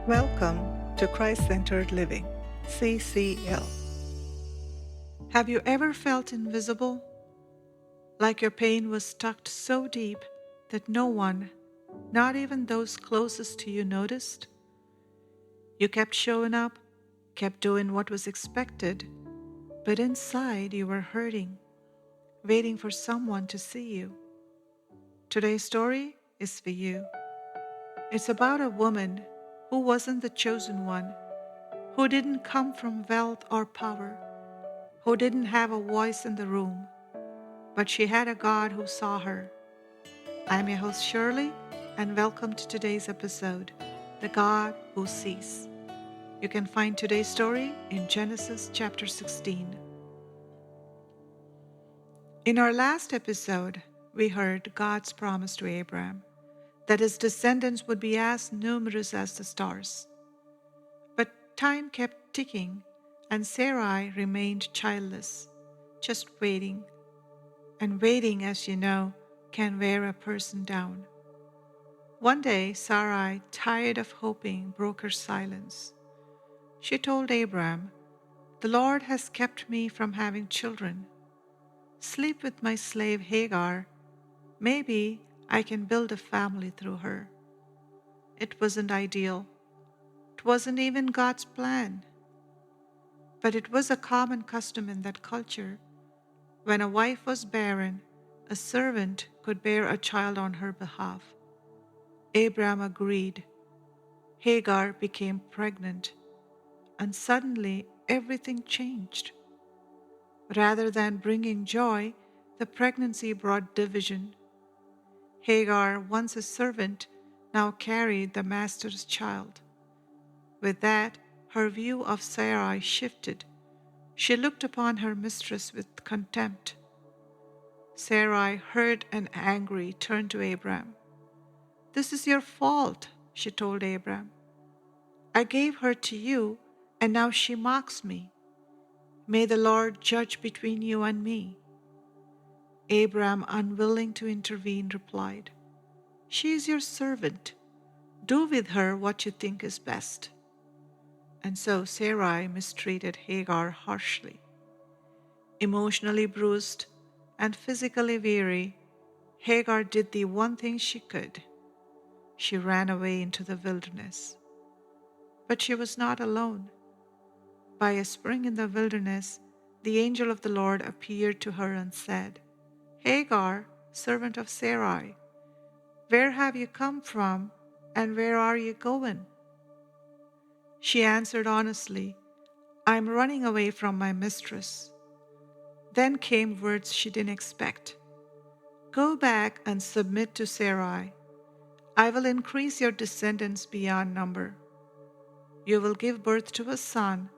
Welcome to Christ-Centered Living, CCL. Have you ever felt invisible? Like your pain was tucked so deep that no one, not even those closest to you, noticed? You kept showing up, kept doing what was expected, but inside you were hurting, waiting for someone to see you. Today's story is for you. It's about a woman who wasn't the chosen one, who didn't come from wealth or power, who didn't have a voice in the room, but she had a God who saw her. I'm your host Shirley, and welcome to today's episode, The God Who Sees. You can find today's story in Genesis chapter 16. In our last episode, we heard God's promise to Abraham that his descendants would be as numerous as the stars. But time kept ticking, and Sarai remained childless, just waiting. And waiting, as you know, can wear a person down. One day, Sarai, tired of hoping, broke her silence. She told Abraham, "The Lord has kept me from having children. Sleep with my slave Hagar. Maybe I can build a family through her." It wasn't ideal. It wasn't even God's plan. But it was a common custom in that culture. When a wife was barren, a servant could bear a child on her behalf. Abraham agreed. Hagar became pregnant, and suddenly everything changed. Rather than bringing joy, the pregnancy brought division. Hagar, once a servant, now carried the master's child. With that, her view of Sarai shifted. She looked upon her mistress with contempt. Sarai, hurt and angry, turned to Abraham. "This is your fault," she told Abraham. "I gave her to you, and now she mocks me. May the Lord judge between you and me." Abraham, unwilling to intervene, replied, "She is your servant. Do with her what you think is best." And so Sarai mistreated Hagar harshly. Emotionally bruised and physically weary, Hagar did the one thing she could. She ran away into the wilderness. But she was not alone. By a spring in the wilderness, the angel of the Lord appeared to her and said, "Hagar, servant of Sarai, where have you come from and where are you going?" She answered honestly, "I'm running away from my mistress." Then came words she didn't expect. "Go back and submit to Sarai. I will increase your descendants beyond number. You will give birth to a son,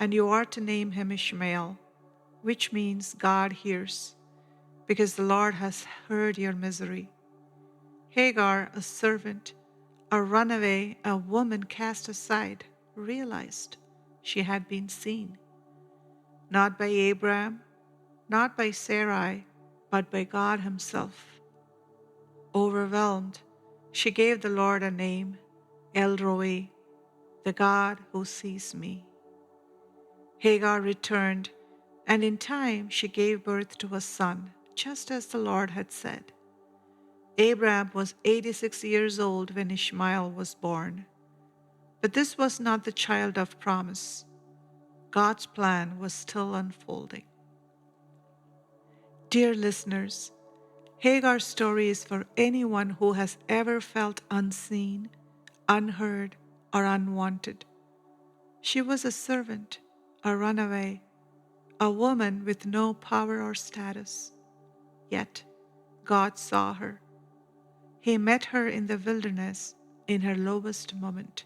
and you are to name him Ishmael, which means God hears, because the Lord has heard your misery." Hagar, a servant, a runaway, a woman cast aside, realized she had been seen, not by Abraham, not by Sarai, but by God Himself. Overwhelmed, she gave the Lord a name, El Roi, the God who sees me. Hagar returned, and in time she gave birth to a son, just as the Lord had said. Abraham was 86 years old when Ishmael was born. But this was not the child of promise. God's plan was still unfolding. Dear listeners, Hagar's story is for anyone who has ever felt unseen, unheard, or unwanted. She was a servant, a runaway, a woman with no power or status. Yet, God saw her. He met her in the wilderness in her lowest moment.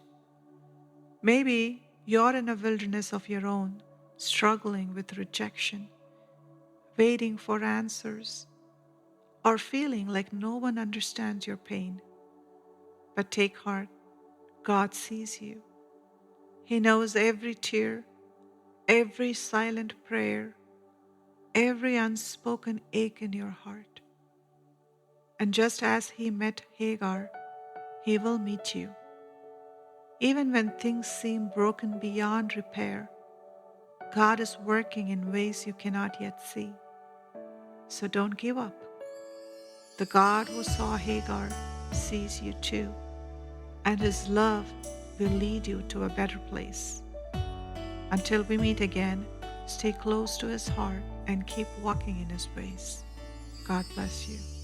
Maybe you're in a wilderness of your own, struggling with rejection, waiting for answers, or feeling like no one understands your pain. But take heart, God sees you. He knows every tear, every silent prayer, every unspoken ache in your heart. And just as He met Hagar, He will meet you. Even when things seem broken beyond repair, God is working in ways you cannot yet see. So don't give up. The God who saw Hagar sees you too, and His love will lead you to a better place. Until we meet again, stay close to His heart and keep walking in His ways. God bless you.